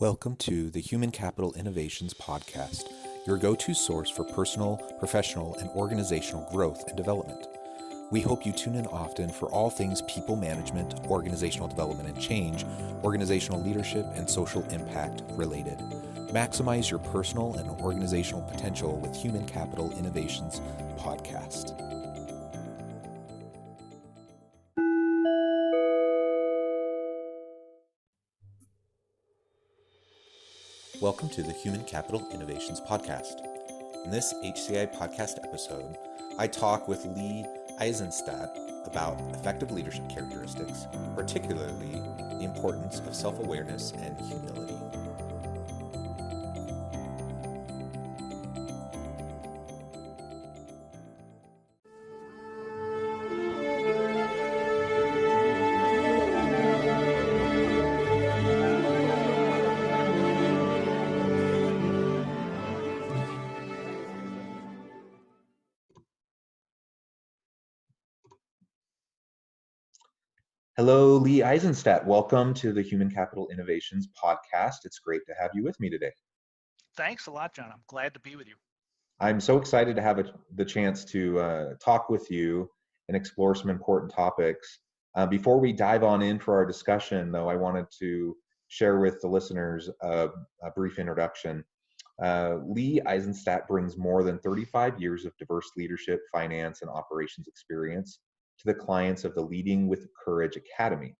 Welcome to the Human Capital Innovations Podcast, your go-to source for personal, professional, and organizational growth and development. We hope you tune in often for all things people management, organizational development and change, organizational leadership, and social impact related. Maximize your personal and organizational potential with Human Capital Innovations Podcast. Welcome to the Human Capital Innovations Podcast. In this HCI podcast episode, I talk with Lee Eisenstadt about effective leadership characteristics, particularly the importance of self-awareness and humility. Hello, Lee Eisenstadt. Welcome to the Human Capital Innovations Podcast. It's great to have you with me today. Thanks a lot, John. I'm glad to be with you. I'm so excited to have the chance to talk with you and explore some important topics. Before we dive on in for our discussion, though, I wanted to share with the listeners a brief introduction. Lee Eisenstadt brings more than 35 years of diverse leadership, finance, and operations experience to the clients of the Leading with Courage Academy.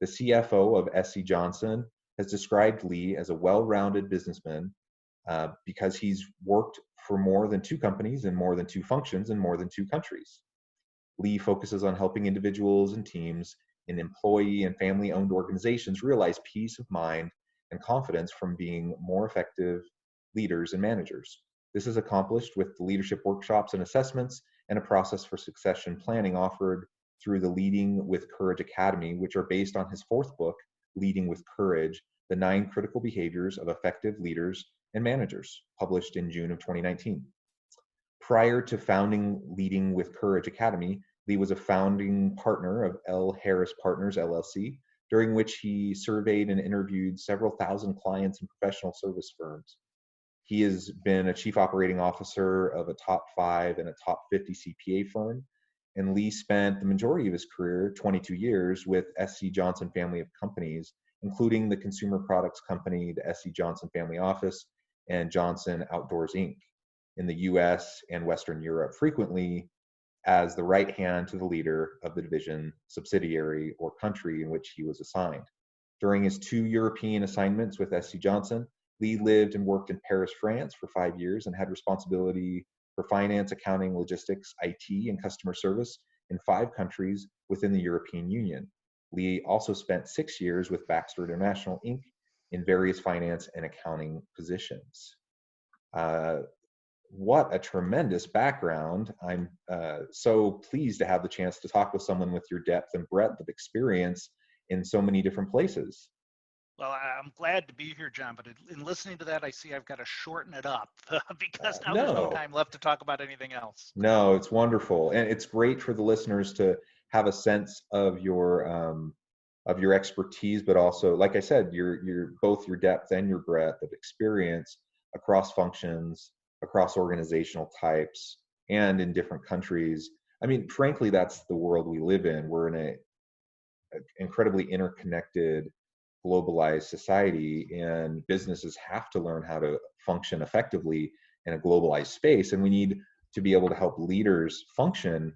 The CFO of SC Johnson has described Lee as a well-rounded businessman because he's worked for more than 2 companies in more than 2 functions in more than 2 countries. Lee focuses on helping individuals and teams in employee and family-owned organizations realize peace of mind and confidence from being more effective leaders and managers. This is accomplished with the leadership workshops and assessments and a process for succession planning offered through the Leading with Courage Academy, which are based on his 4th book, Leading with Courage, The 9 Critical Behaviors of Effective Leaders and Managers, published in June of 2019. Prior to founding Leading with Courage Academy, Lee was a founding partner of L. Harris Partners, LLC, during which he surveyed and interviewed several thousand clients and professional service firms. He has been a chief operating officer of a top 5 and a top 50 CPA firm, and Lee spent the majority of his career, 22 years, with SC Johnson family of companies, including the consumer products company, the SC Johnson Family Office, and Johnson Outdoors, Inc., in the US and Western Europe, frequently as the right hand to the leader of the division, subsidiary, or country in which he was assigned. During his 2 European assignments with SC Johnson, Lee lived and worked in Paris, France for 5 years and had responsibility for finance, accounting, logistics, IT, and customer service in 5 countries within the European Union. Lee also spent 6 years with Baxter International, Inc. in various finance and accounting positions. What a tremendous background. I'm so pleased to have the chance to talk with someone with your depth and breadth of experience in so many different places. Well, I'm glad to be here, John, but in listening to that, I see I've got to shorten it up because now there's no time left to talk about anything else. No, it's wonderful. And it's great for the listeners to have a sense of your expertise, but also, like I said, your both your depth and your breadth of experience across functions, across organizational types, and in different countries. I mean, frankly, that's the world we live in. We're in an incredibly interconnected, globalized society, and businesses have to learn how to function effectively in a globalized space, and we need to be able to help leaders function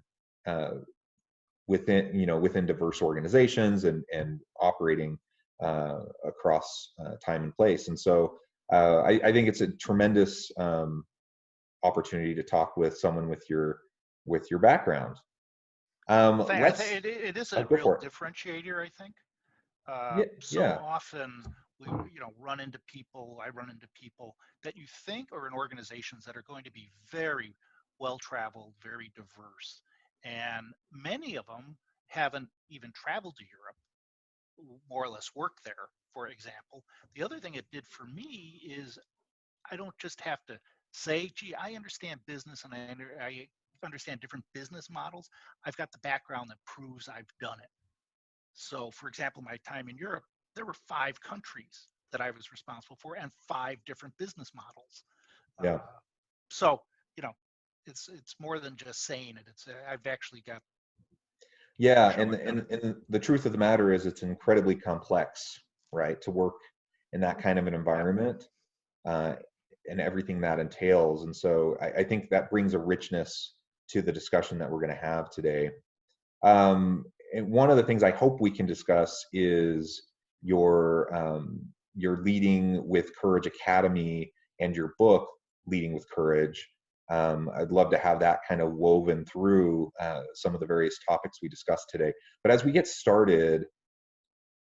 within diverse organizations and operating across time and place. And so I think it's a tremendous opportunity to talk with someone with your background. It is a real differentiator, I think. Often we run into people, I run into people that you think are in organizations that are going to be very well-traveled, very diverse. And many of them haven't even traveled to Europe, more or less worked there, for example. The other thing it did for me is I don't just have to say, gee, I understand business and I understand different business models. I've got the background that proves I've done it. So, for example, my time in Europe, there were 5 countries that I was responsible for and 5 different business models. Yeah. So, you know, it's more than just saying it. It's I've actually got Yeah, show I've done it. and the truth of the matter is it's incredibly complex, right, to work in that kind of an Yeah. environment, uh, and everything that entails. And so I think that brings a richness to the discussion that we're going to have today. And one of the things I hope we can discuss is your Leading with Courage Academy and your book Leading with Courage. I'd love to have that kind of woven through some of the various topics we discussed today. But as we get started,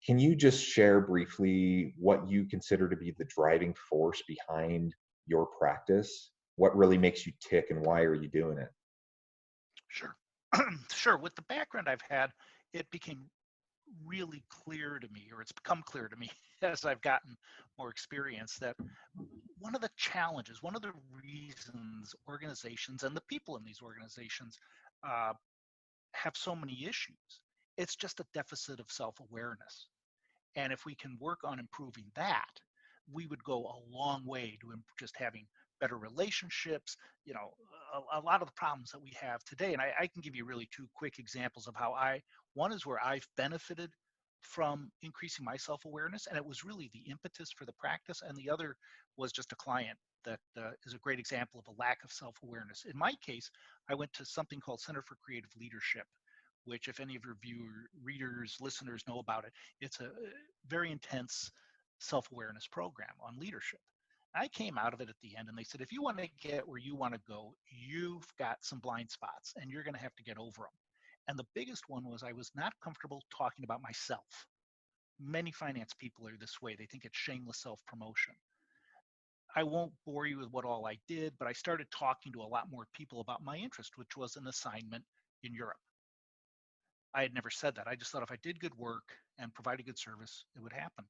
can you just share briefly what you consider to be the driving force behind your practice? What really makes you tick and why are you doing it? Sure. Sure. With the background I've had, it became really clear to me, or it's become clear to me as I've gotten more experience, that one of the challenges, one of the reasons organizations and the people in these organizations uh, have so many issues, it's just a deficit of self-awareness. And if we can work on improving that, we would go a long way to just having better relationships. You know, a lot of the problems that we have today, and I can give you really 2 quick examples of how one is where I've benefited from increasing my self-awareness, and it was really the impetus for the practice. And the other was just a client that is a great example of a lack of self-awareness. In my case, I went to something called Center for Creative Leadership, which if any of your readers, listeners know about it, it's a very intense self-awareness program on leadership. I came out of it at the end and they said, if you want to get where you want to go, you've got some blind spots and you're going to have to get over them. And the biggest one was I was not comfortable talking about myself. Many finance people are this way. They think it's shameless self-promotion. I won't bore you with what all I did, but I started talking to a lot more people about my interest, which was an assignment in Europe. I had never said that. I just thought if I did good work and provided good service, it would happen.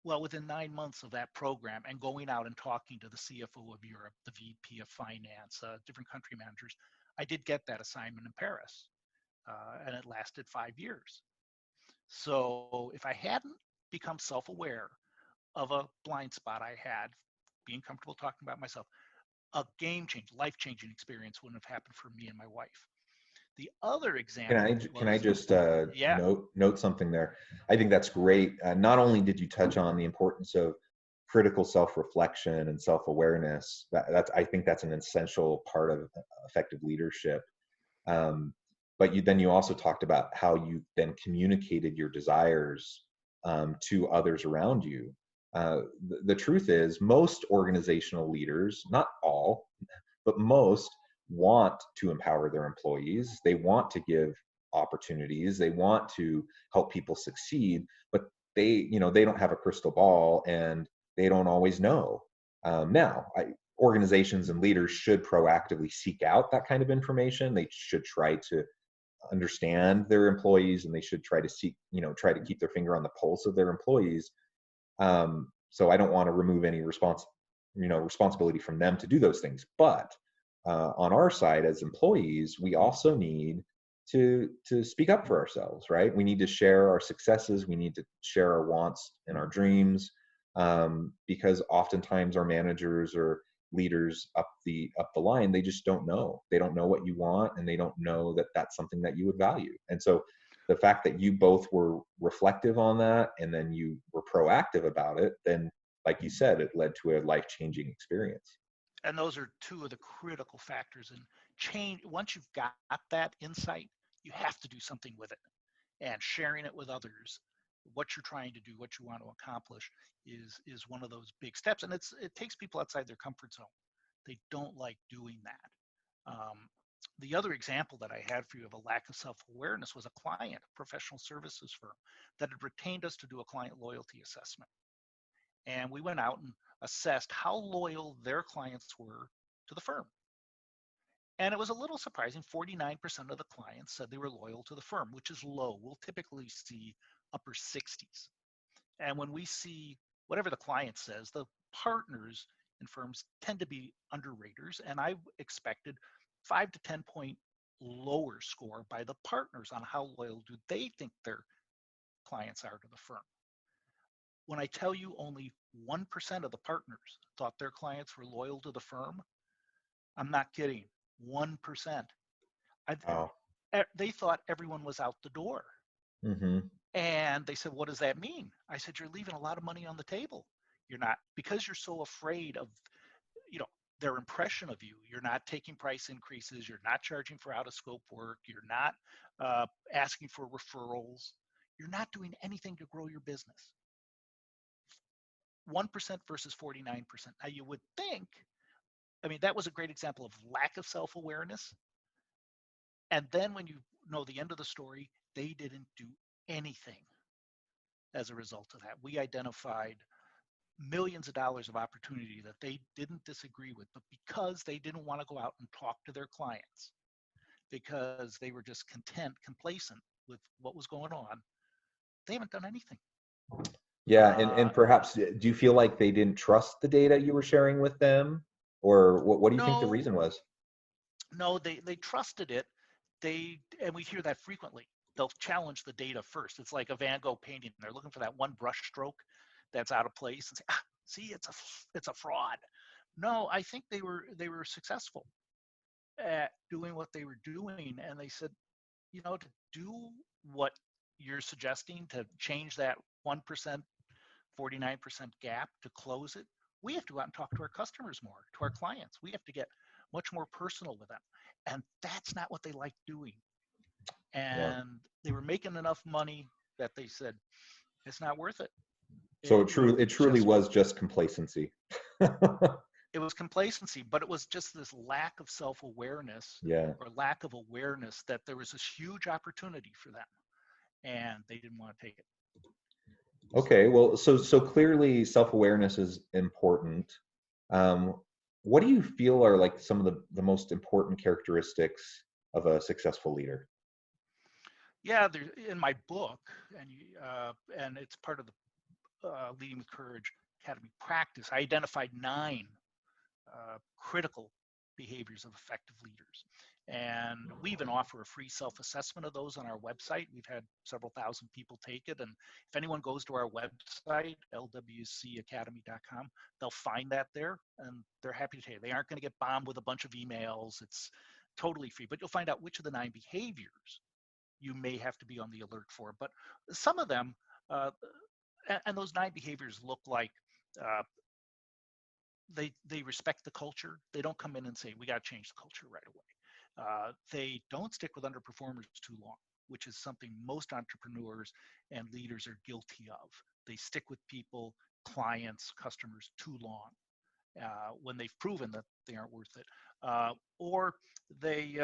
Well, within 9 months of that program and going out and talking to the CFO of Europe, the VP of Finance, different country managers, I did get that assignment in Paris, and it lasted 5 years. So if I hadn't become self-aware of a blind spot I had, being comfortable talking about myself, a game-changing, life-changing experience wouldn't have happened for me and my wife. The other example Can I was, just yeah, note something there? I think that's great. Not only did you touch on the importance of critical self-reflection and self-awareness, that's I think that's an essential part of effective leadership. Um, but you also talked about how you then communicated your desires to others around you. The truth is, most organizational leaders, not all, but most, want to empower their employees. They want to give opportunities. They want to help people succeed, but they don't have a crystal ball and they don't always know. Organizations and leaders should proactively seek out that kind of information. They should try to understand their employees and they should try to try to keep their finger on the pulse of their employees. So I don't want to remove any responsibility from them to do those things. But on our side as employees, we also need to speak up for ourselves, right? We need to share our successes. We need to share our wants and our dreams, because oftentimes our managers or leaders up the line, they just don't know. They don't know what you want, and they don't know that that's something that you would value. And so the fact that you both were reflective on that and then you were proactive about it, then like you said, it led to a life-changing experience. and those are 2 of the critical factors in change. Once you've got that insight, you have to do something with it, and sharing it with others, what you're trying to do, what you want to accomplish, is one of those big steps. And it takes people outside their comfort zone. They don't like doing that. The other example that I had for you of a lack of self-awareness was a client, a professional services firm, that had retained us to do a client loyalty assessment. And we went out and assessed how loyal their clients were to the firm. And it was a little surprising. 49% of the clients said they were loyal to the firm, which is low. We'll typically see upper 60s. And when we see whatever the client says, the partners in firms tend to be underraters. And I expected 5 to 10 point lower score by the partners on how loyal do they think their clients are to the firm. when I tell you only 1% of the partners thought their clients were loyal to the firm, I'm not kidding. 1%. I, Wow. they thought everyone was out the door. Mm-hmm. And they said, what does that mean? I said, you're leaving a lot of money on the table. You're not, because you're so afraid of, you know, their impression of you. You're not taking price increases. You're not charging for out of scope work. You're not asking for referrals. You're not doing anything to grow your business. 1% versus 49%. Now you would think, I mean, that was a great example of lack of self-awareness. And then when you know the end of the story, they didn't do anything as a result of that. We identified millions of dollars of opportunity that they didn't disagree with, but because they didn't want to go out and talk to their clients, because they were just content, complacent with what was going on, they haven't done anything. Yeah, and perhaps do you feel like they didn't trust the data you were sharing with them, or what do you think the No, reason was? no, they trusted it. And we hear that frequently. They'll challenge the data first. It's like a Van Gogh painting. They're looking for that one brush stroke that's out of place and say, ah, see, it's a fraud. No, I think they were successful at doing what they were doing, and they said, you know, to do what you're suggesting, to change that 1%, 49% gap, to close it, we have to go out and talk to our customers more, to our clients. We have to get much more personal with them. And that's not what they like doing. Yeah. And they were making enough money that they said, it's not worth it. So You know, it truly just was just complacency. it was complacency, but it was just this lack of self-awareness Yeah. or lack of awareness that there was this huge opportunity for them, and they didn't want to take it. Okay. Well, so clearly self-awareness is important. Um, what do you feel are like some of the most important characteristics of a successful leader? Yeah, in my book, and it's part of the Leading with Courage Academy practice, I identified 9 critical behaviors of effective leaders. And we even offer a free self-assessment of those on our website. We've had several thousand people take it. And if anyone goes to our website, lwcacademy.com, they'll find that there, and they're happy to take it. They aren't going to get bombed with a bunch of emails. It's totally free, but you'll find out which of the 9 behaviors you may have to be on the alert for. But some of them, uh, and those 9 behaviors look like uh, they respect the culture. They don't come in and say we got to change the culture right away. They don't stick with underperformers too long, which is something most entrepreneurs and leaders are guilty of. They stick with people, clients, customers too long when they've proven that they aren't worth it, or they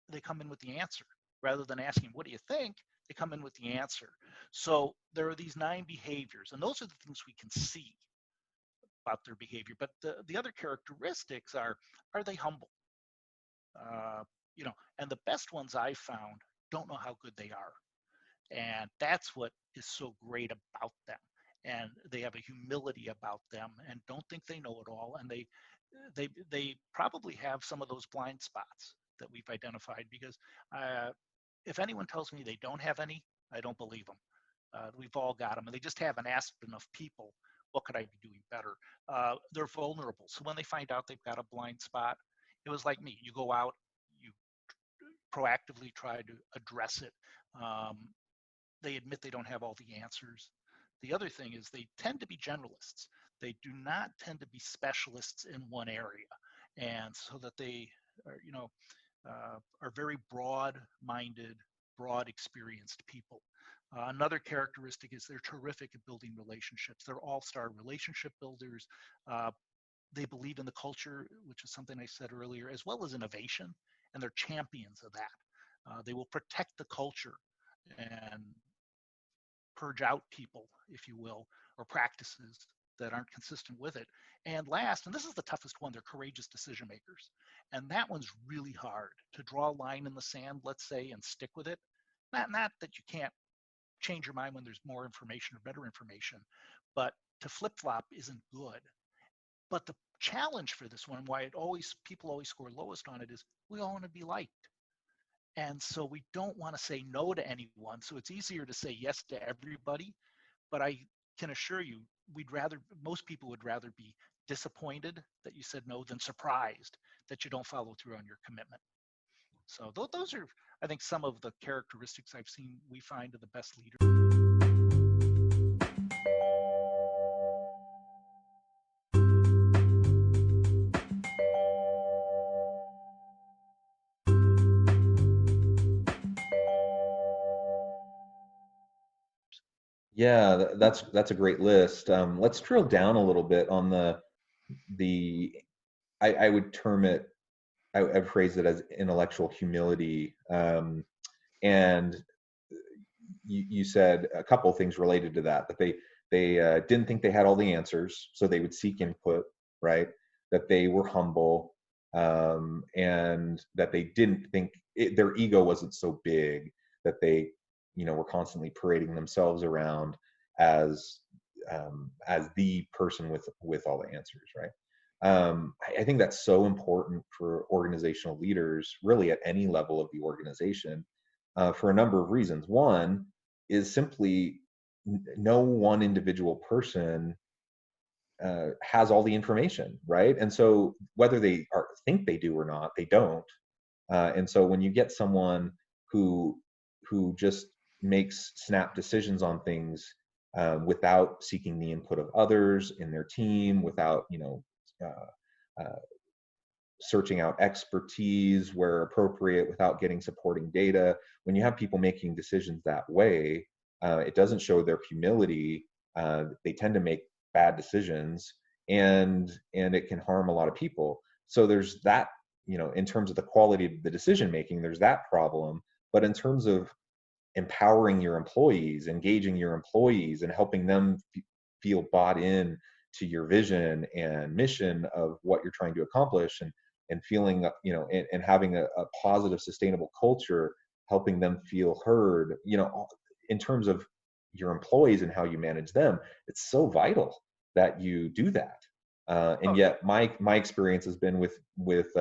they come in with the answer rather than asking what do you think. They come in with the answer. So there are these 9 behaviors, and those are the things we can see about their behavior. But the other characteristics are they humble? Uh, you know, and the best ones I've found don't know how good they are. And that's what is so great about them. And they have a humility about them and don't think they know it all. And they probably have some of those blind spots that we've identified, because if anyone tells me they don't have any, I don't believe them. We've all got them, and they just haven't asked enough people, what could I be doing better? They're vulnerable. So when they find out they've got a blind spot, it was like me. You go out, you proactively try to address it. Um, they admit they don't have all the answers. The other thing is they tend to be generalists. They do not tend to be specialists in one area. And so that they are, are very broad-minded, broad experienced people. Another characteristic is they're terrific at building relationships. They're all-star relationship builders. Uh, they believe in the culture, which is something I said earlier, as well as innovation, and they're champions of that. They will protect the culture and purge out people, if you will, or practices that aren't consistent with it. And last, and this is the toughest one, they're courageous decision makers. And that one's really hard to draw a line in the sand, let's say, and stick with it. Not that you can't change your mind when there's more information or better information, but to flip flop isn't good. But the challenge for this one, why people always score lowest on it, is we all want to be liked. And so we don't want to say no to anyone. So it's easier to say yes to everybody. But can assure you, most people would rather be disappointed that you said no than surprised that you don't follow through on your commitment. So those are, I think, some of the characteristics I've seen we find of the best leaders. Yeah, that's a great list. Let's drill down a little bit on the I would term it, I've phrased it as intellectual humility. And you said a couple of things related to that, that they didn't think they had all the answers, so they would seek input, right? That they were humble, and that they didn't think their ego wasn't so big that they, were constantly parading themselves around as as the person with all the answers, right? I think that's so important for organizational leaders, really at any level of the organization, for a number of reasons. One is simply no one individual person has all the information, right? And so whether think they do or not, they don't. And so when you get someone who just makes snap decisions on things, without seeking the input of others in their team, without uh, searching out expertise where appropriate, without getting supporting data. When you have people making decisions that way, it doesn't show their humility. They tend to make bad decisions, and it can harm a lot of people. So there's that, in terms of the quality of the decision making, there's that problem. But in terms of empowering your employees, engaging your employees, and helping them feel bought in to your vision and mission of what you're trying to accomplish, and feeling, and having a positive, sustainable culture, helping them feel heard, in terms of your employees and how you manage them, it's so vital that you do that. And Oh, yet my experience has been with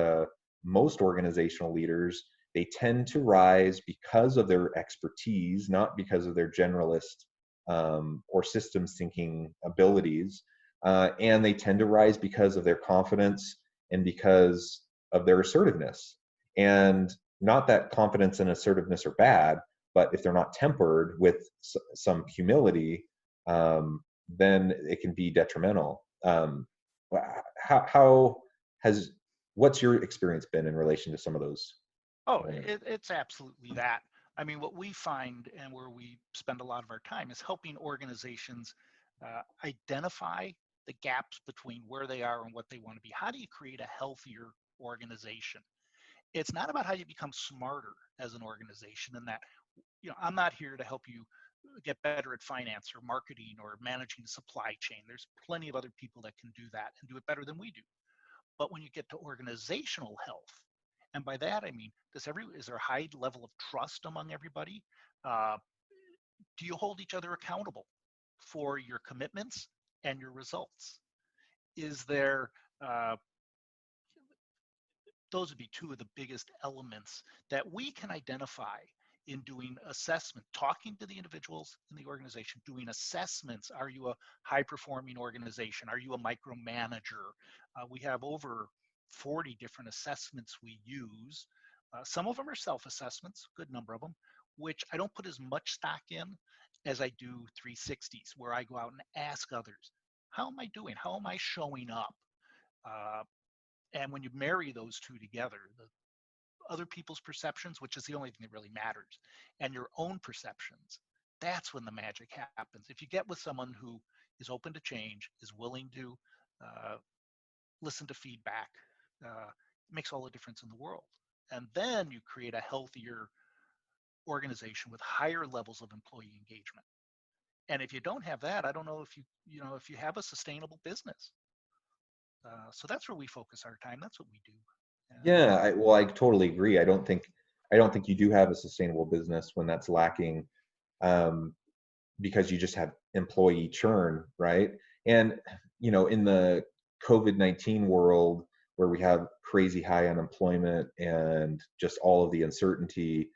most organizational leaders. They tend to rise because of their expertise, not because of their generalist, or systems thinking abilities. And they tend to rise because of their confidence and because of their assertiveness. And not that confidence and assertiveness are bad, but if they're not tempered with some humility, then it can be detrimental. How has what's your experience been in relation to some of those oh, elements? it's absolutely that. I mean, what we find and where we spend a lot of our time is helping organizations identify the gaps between where they are and what they want to be. How do you create a healthier organization? It's not about how you become smarter as an organization, and that, I'm not here to help you get better at finance or marketing or managing the supply chain. There's plenty of other people that can do that and do it better than we do. But when you get to organizational health, and by that I mean, is there a high level of trust among everybody? Uh, do you hold each other accountable for your commitments and your results? Is there uh, Those would be two of the biggest elements that we can identify in doing assessment, talking to the individuals in the organization, doing assessments. Are you a high performing organization? Are you a micromanager? We have over 40 different assessments we use. Some of them are self assessments, good number of them, which I don't put as much stock in as I do 360s, where I go out and ask others, how am I doing? How am I showing up? Uh, and when you marry those two together, the other people's perceptions, which is the only thing that really matters, and your own perceptions, that's when the magic happens. If you get with someone who is open to change, is willing to uh, listen to feedback, it makes all the difference in the world. And then you create a healthier organization with higher levels of employee engagement. And if you don't have that, I don't know if you have a sustainable business. So that's where we focus our time. That's what we do. And Yeah, well, I totally agree. I don't think you do have a sustainable business when that's lacking, um, because you just have employee churn, right? And in the COVID-19 world, where we have crazy high unemployment and just all of the uncertainty,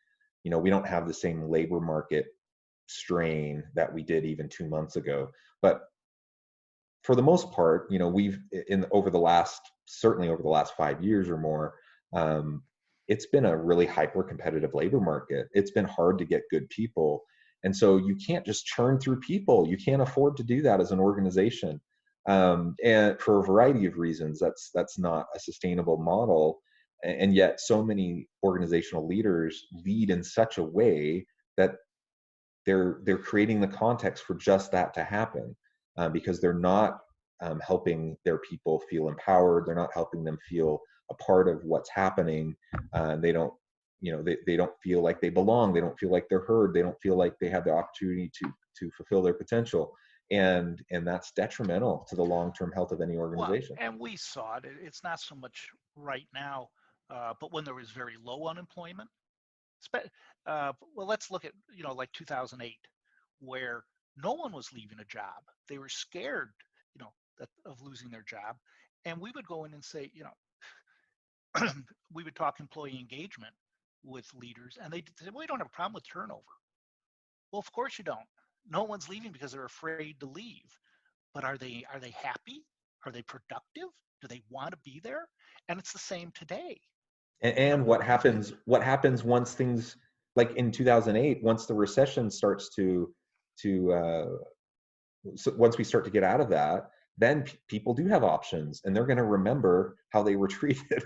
we don't have the same labor market strain that we did even 2 months ago. But for the most part, we've in over the last certainly over the last 5 years or more, um, it's been a really hyper competitive labor market. It's been hard to get good people, and so you can't just churn through people. You can't afford to do that as an organization, and for a variety of reasons, that's not a sustainable model. And yet, so many organizational leaders lead in such a way that they're creating the context for just that to happen, because they're not helping their people feel empowered. They're not helping them feel a part of what's happening. They don't, they don't feel like they belong. They don't feel like they're heard. They don't feel like they have the opportunity to fulfill their potential, and that's detrimental to the long-term health of any Well, organization. and we saw it. It's not so much right now, but when there was very low unemployment, well, let's look at, like 2008, where no one was leaving a job. They were scared, of losing their job. And we would go in and say, we would talk employee engagement with leaders, and they said, well, we don't have a problem with turnover. Well, of course you don't. No one's leaving because they're afraid to leave. But are they happy? Are they productive? Do they want to be there? And it's the same today. And what happens once things, like in 2008, once the recession starts to so once we start to get out of that, then people do have options, and they're going to remember how they were treated.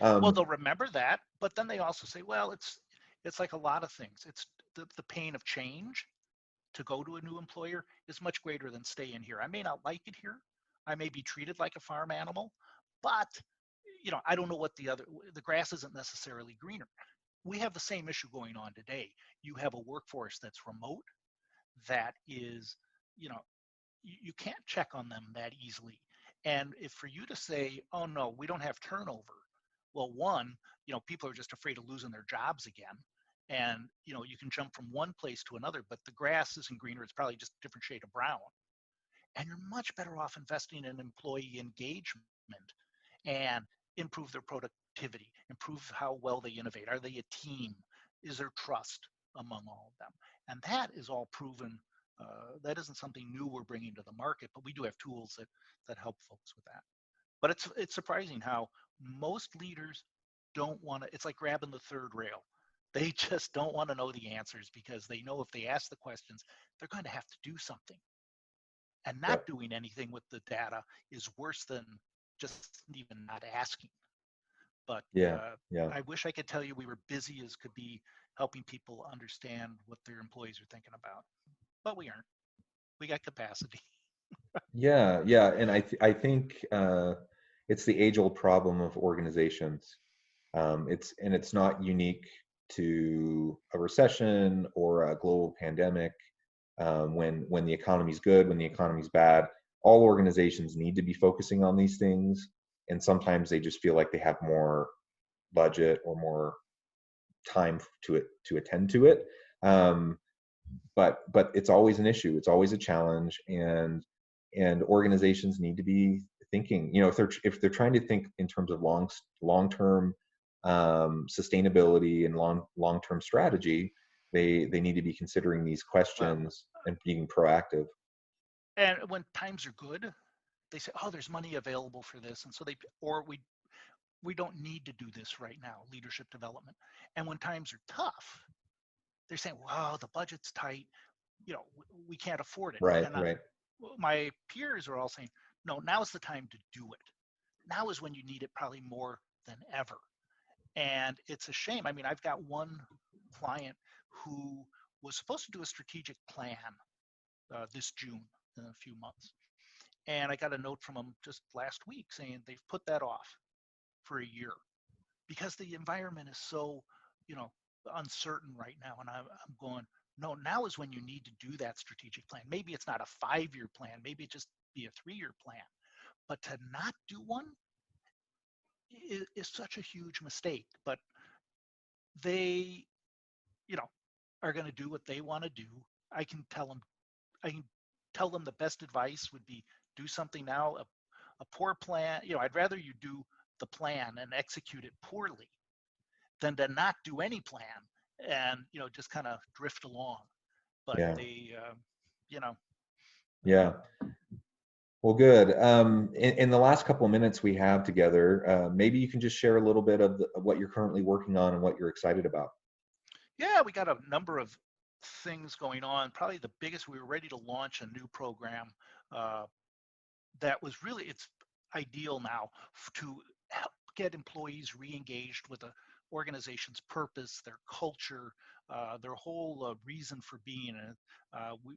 Well, um, they'll remember that, but then they also say, well, it's like a lot of things. It's the pain of change to go to a new employer is much greater than staying here. I may not like it here. I may be treated like a farm animal, but I don't know what the grass isn't necessarily greener. We have the same issue going on today. You have a workforce that's remote, that is, you know, you can't check on them that easily. And if for you to say, oh no, we don't have turnover, well, one, people are just afraid of losing their jobs again. And you can jump from one place to another, but the grass isn't greener, it's probably just a different shade of brown. And you're much better off investing in employee engagement and improve their productivity, improve how well they innovate. Are they a team? Is there trust among all of them? And that is all proven. That isn't something new we're bringing to the market, but we do have tools that help folks with that. But it's surprising how most leaders don't want to. It's like grabbing the third rail. They just don't want to know the answers because they know if they ask the questions, they're going to have to do something. And not yep. doing anything with the data is worse than just even not asking. But Yeah. Yeah. I wish I could tell you we were busy as could be helping people understand what their employees are thinking about, but we aren't. We got capacity. Yeah. Yeah. And I think it's the age-old problem of organizations. It's not unique to a recession or a global pandemic. When the economy's good, when the economy's bad, all organizations need to be focusing on these things. And sometimes they just feel like they have more budget or more time to attend to it. Um, but it's always an issue. It's always a challenge, and organizations need to be thinking. If they're trying to think in terms of long term sustainability and long term strategy, they need to be considering these Well, questions and being proactive. and when times are good, they say, "Oh, there's money available for this," and so or we don't need to do this right now, leadership development. And when times are tough, they're saying, "Wow, the budget's tight. We can't afford it." Right. And Right. my peers are all saying, "No, now is the time to do it. Now is when you need it probably more than ever." And it's a shame. I mean, I've got one client who was supposed to do a strategic plan this June in a few months. And I got a note from them just last week saying they've put that off for a year because the environment is so, you know, uncertain right now. And I'm going, no, now is when you need to do that strategic plan. Maybe it's not a 5-year plan, maybe it just be a 3-year plan. But to not do one is such a huge mistake. But they, you know, are going to do what they want to do. I can tell them, I can tell them the best advice would be do something now. A poor plan, I'd rather you do the plan and execute it poorly than to not do any plan and just kind of drift along. but Yeah. they, you know, Yeah. Well, good. In the last couple of minutes we have together, maybe you can just share a little bit of what you're currently working on and what you're excited about. yeah, we got a number of things going on. Probably the biggest, we were ready to launch a new program uh, that was really, it's ideal now to help get employees re-engaged with the organization's purpose, their culture, their whole reason for being in it.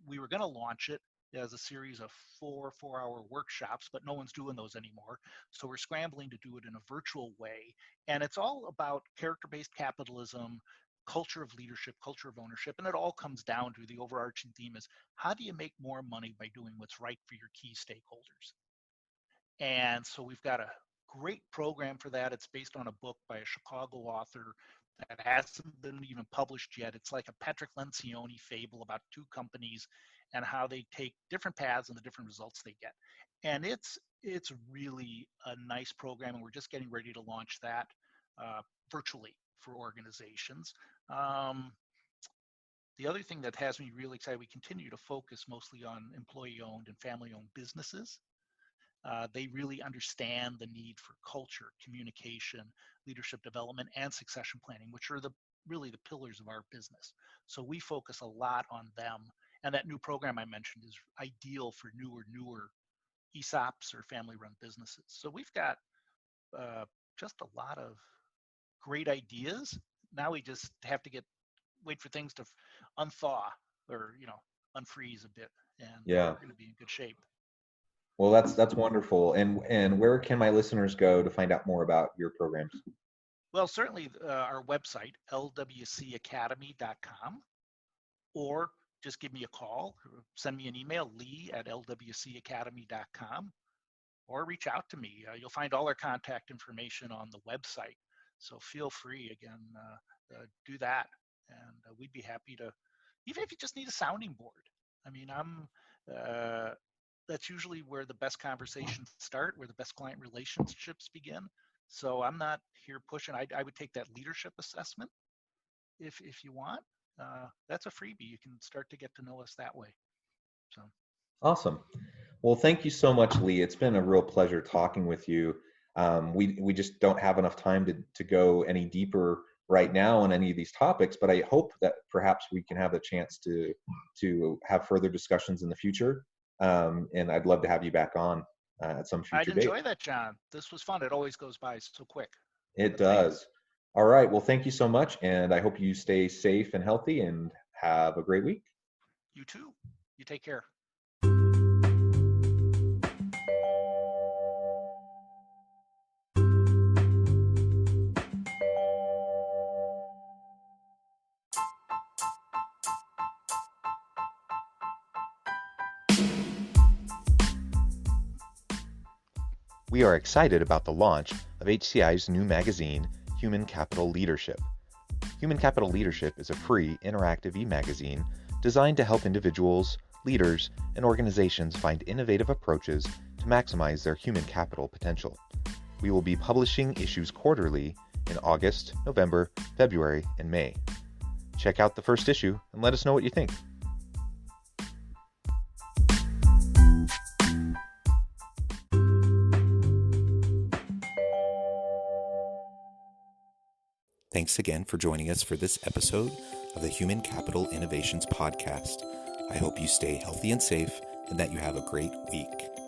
We were going to launch it as a series of four-hour workshops, but no one's doing those anymore. So we're scrambling to do it in a virtual way. And it's all about character-based capitalism, culture of leadership, culture of ownership. And it all comes down to the overarching theme is how do you make more money by doing what's right for your key stakeholders? And so we've got a great program for that. It's based on a book by a Chicago author that hasn't been even published yet. It's like a Patrick Lencioni fable about two companies and how they take different paths and the different results they get. And it's really a nice program, and we're just getting ready to launch that virtually for organizations. Um, the other thing that has me really excited, we continue to focus mostly on employee-owned and family-owned businesses. They really understand the need for culture, communication, leadership development, and succession planning, which are really the pillars of our business. So we focus a lot on them. And that new program I mentioned is ideal for newer ESOPs or family-run businesses. So we've got just a lot of great ideas. Now we just have to wait for things to unthaw or unfreeze a bit, and Yeah. we're going to be in good shape. Well, that's wonderful. And where can my listeners go to find out more about your programs? Well, certainly our website, lwcacademy.com, or just give me a call, or send me an email, lee@lwcacademy.com, or reach out to me. You'll find all our contact information on the website. So feel free, again, do that. And we'd be happy to, even if you just need a sounding board. I mean, that's usually where the best conversations start, where the best client relationships begin. So I'm not here pushing. I would take that leadership assessment if you want. That's a freebie. You can start to get to know us that way. So Awesome. Well, thank you so much, Lee. It's been a real pleasure talking with you. We just don't have enough time to go any deeper right now on any of these topics, but I hope that perhaps we can have a chance to have further discussions in the future. And I'd love to have you back on at some I'd future date. enjoy that, John. This was fun. It always goes by so quick. It But thanks. does. All right. Well, thank you so much, and I hope you stay safe and healthy and have a great week. You too. You take care. We are excited about the launch of HCI's new magazine, Human Capital Leadership. Human Capital Leadership is a free, interactive e-magazine designed to help individuals, leaders, and organizations find innovative approaches to maximize their human capital potential. We will be publishing issues quarterly in August, November, February, and May. Check out the first issue and let us know what you think. Thanks again for joining us for this episode of the Human Capital Innovations Podcast. I hope you stay healthy and safe and that you have a great week.